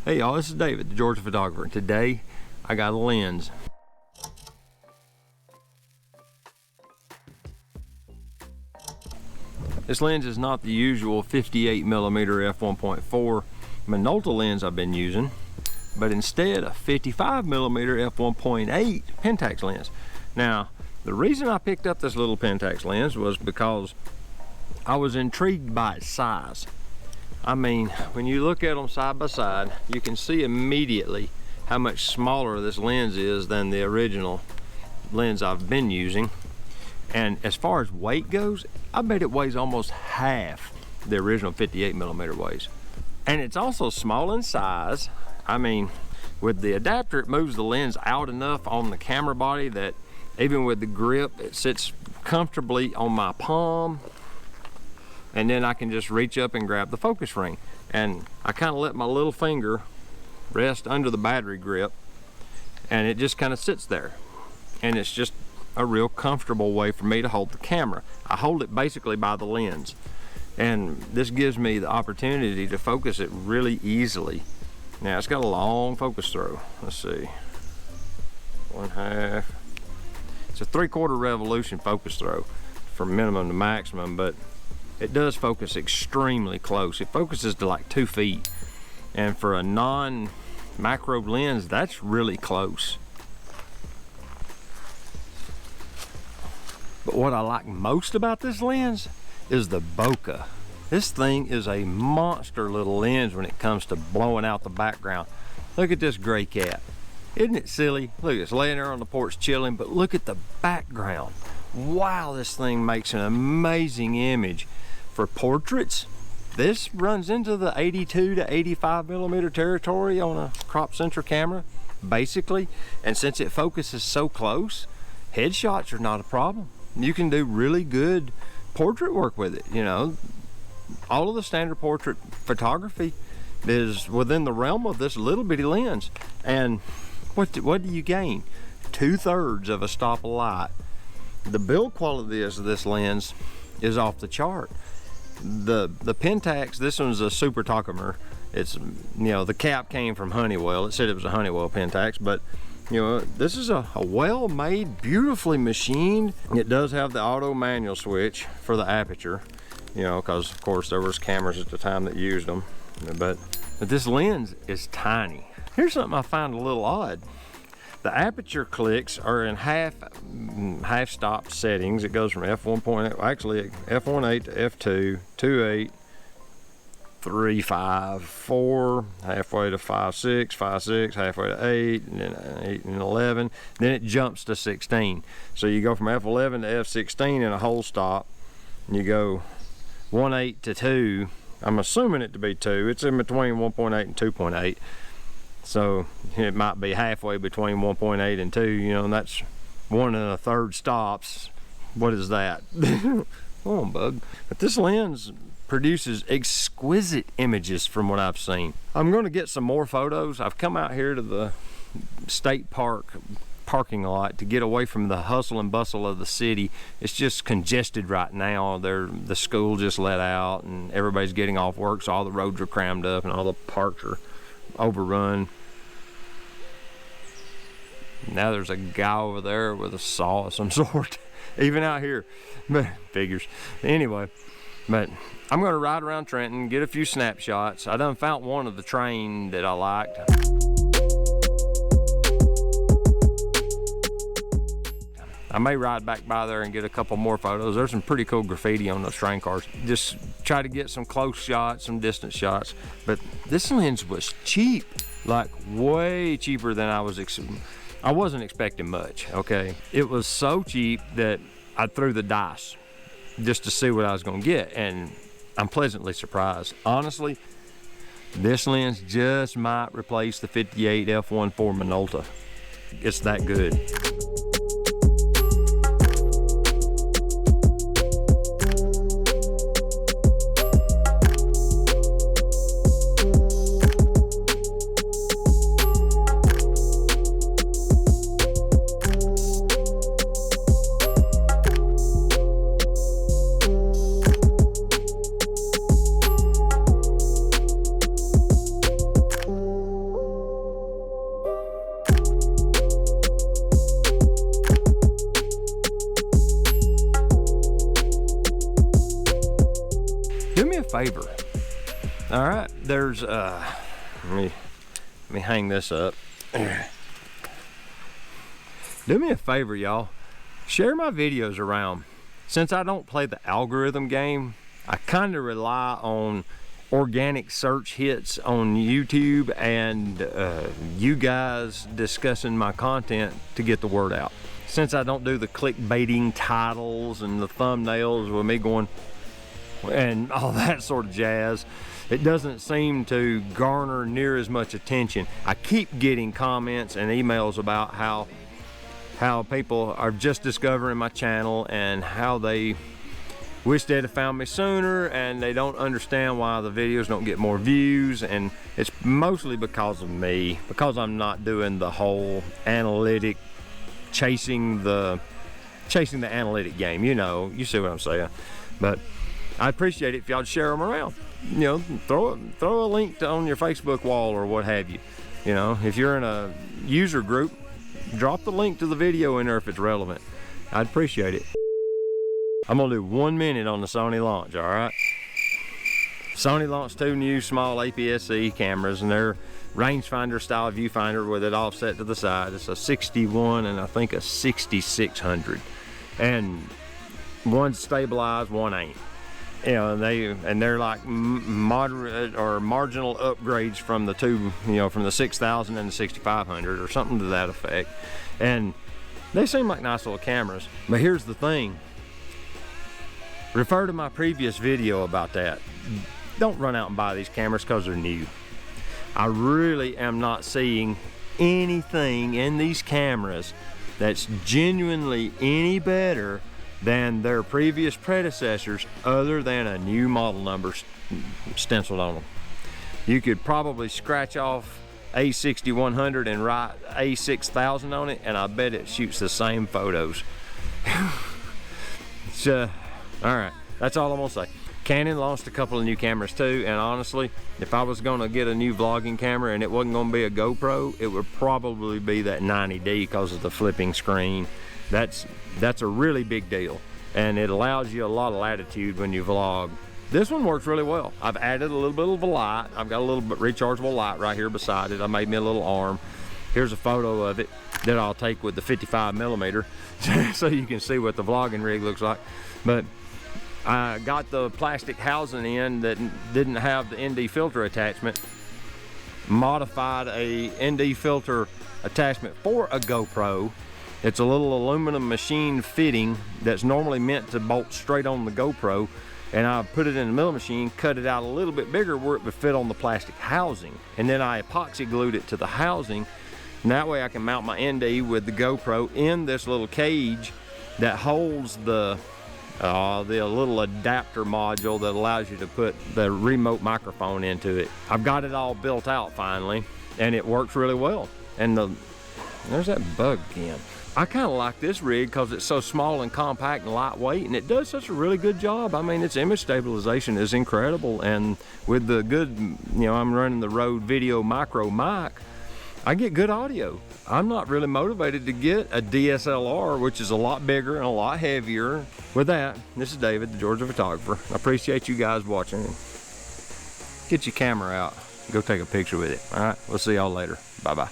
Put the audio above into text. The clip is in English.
Hey y'all, this is David, the Georgia photographer. Today, I got a lens. This lens is not the usual 58mm f1.4 Minolta lens I've been using, but instead a 55mm f1.8 Pentax lens. Now, the reason I picked up this little Pentax lens was because I was intrigued by its size. I mean, when you look at them side by side, you can see immediately how much smaller this lens is than the original lens I've been using. And as far as weight goes, I bet it weighs almost half the original 58mm weighs. And it's also small in size. I mean, with the adapter, it moves the lens out enough on the camera body that even with the grip, it sits comfortably on my palm. And then I can just reach up and grab the focus ring. And I kind of let my little finger rest under the battery grip, and it just kind of sits there. And it's just a real comfortable way for me to hold the camera. I hold it basically by the lens. And this gives me the opportunity to focus it really easily. Now it's got a long focus throw. Let's see. 1/2. It's a 3/4 revolution focus throw from minimum to maximum, but it does focus extremely close. It focuses to like 2 feet. And for a non-macro lens, that's really close. But what I like most about this lens is the bokeh. This thing is a monster little lens when it comes to blowing out the background. Look at this gray cat. Isn't it silly? Look, it's laying there on the porch chilling, but look at the background. Wow, this thing makes an amazing image. For portraits, this runs into the 82 to 85mm territory on a crop sensor camera, basically. And since it focuses so close, headshots are not a problem. You can do really good portrait work with it, you know. All of the standard portrait photography is within the realm of this little bitty lens. And what do you gain? 2/3 of a stop of light. The build quality of this lens is off the chart. The Pentax, this one's a super tachomer. It's, you know, the cap came from Honeywell. It said it was a Honeywell Pentax, but you know, this is a well-made, beautifully machined. It does have the auto manual switch for the aperture, you know, because of course there was cameras at the time that used them. But this lens is tiny. Here's something I find a little odd. The aperture clicks are in half stop settings. It goes from f1.8, actually f1.8 to f2, 2.8, 3.5, 4, halfway to 5.6, 5.6, halfway to 8, and then 8 and 11. Then it jumps to 16. So you go from f11 to f16 in a whole stop, and you go 1.8 to 2. I'm assuming it to be 2. It's in between 1.8 and 2.8. So it might be halfway between 1.8 and 2, you know, and that's 1 1/3 stops. What is that? Come on, bug. But this lens produces exquisite images from what I've seen. I'm going to get some more photos. I've come out here to the state park parking lot to get away from the hustle and bustle of the city. It's just congested right now. The school just let out and everybody's getting off work, so all the roads are crammed up and all the parks are overrun. Now there's a guy over there with a saw of some sort, even out here, but figures. Anyway, but I'm gonna ride around Trenton, get a few snapshots. I done found one of the train that I liked. I may ride back by there and get a couple more photos. There's some pretty cool graffiti on those train cars. Just try to get some close shots, some distance shots. But this lens was cheap, like way cheaper than I wasn't expecting much, okay? It was so cheap that I threw the dice just to see what I was gonna get, and I'm pleasantly surprised. Honestly, this lens just might replace the 58 f1.4 Minolta. It's that good. favor. All right, there's let me hang this up. Do me a favor, y'all. Share my videos around. Since I don't play the algorithm game, I kind of rely on organic search hits on YouTube and you guys discussing my content to get the word out. Since I don't do the clickbaiting titles and the thumbnails with me going and all that sort of jazz, it doesn't seem to garner near as much attention. I keep getting comments and emails about how people are just discovering my channel and how they wish they'd have found me sooner, and they don't understand why the videos don't get more views. And it's mostly because of me, because I'm not doing the whole analytic chasing the analytic game. You know, you see what I'm saying. But I appreciate it if y'all share them around. You know, throw a link on your Facebook wall or what have you. You know, if you're in a user group, drop the link to the video in there if it's relevant. I'd appreciate it. I'm gonna do 1 minute on the Sony launch, all right? Sony launched 2 new small APS-C cameras, and they're rangefinder style viewfinder with it offset to the side. It's a 61 and I think a 6600, and one's stabilized, one ain't. You know, they're like moderate or marginal upgrades from the two, you know, from the 6000 and the 6500 or something to that effect. And they seem like nice little cameras. But here's the thing. Refer to my previous video about that. Don't run out and buy these cameras because they're new. I really am not seeing anything in these cameras that's genuinely any better than their previous predecessors, other than a new model number stenciled on them. You could probably scratch off A6100 and write A6000 on it, and I bet it shoots the same photos. So, all right, that's all I'm gonna say. Canon launched a couple of new cameras too, and honestly, if I was gonna get a new vlogging camera and it wasn't gonna be a GoPro, it would probably be that 90D because of the flipping screen. That's a really big deal, and it allows you a lot of latitude when you vlog. This one works really well. I've added a little bit of a light. I've got a little bit rechargeable light right here beside it. I made me a little arm. Here's a photo of it that I'll take with the 55mm so you can see what the vlogging rig looks like. But I got the plastic housing in that didn't have the ND filter attachment, modified a ND filter attachment for a GoPro. It's a little aluminum machine fitting that's normally meant to bolt straight on the GoPro, and I put it in the milling machine, cut it out a little bit bigger where it would fit on the plastic housing, and then I epoxy glued it to the housing, and that way I can mount my ND with the GoPro in this little cage that holds the little adapter module that allows you to put the remote microphone into it. I've got it all built out finally, and it works really well. And there's that bug again. I kind of like this rig because it's so small and compact and lightweight, and it does such a really good job. I mean, its image stabilization is incredible, and with the good, you know, I'm running the Rode Video Micro mic, I get good audio. I'm not really motivated to get a DSLR, which is a lot bigger and a lot heavier. With that, this is David, the Georgia photographer. I appreciate you guys watching. Get your camera out. Go take a picture with it. All right, we'll see y'all later. Bye-bye.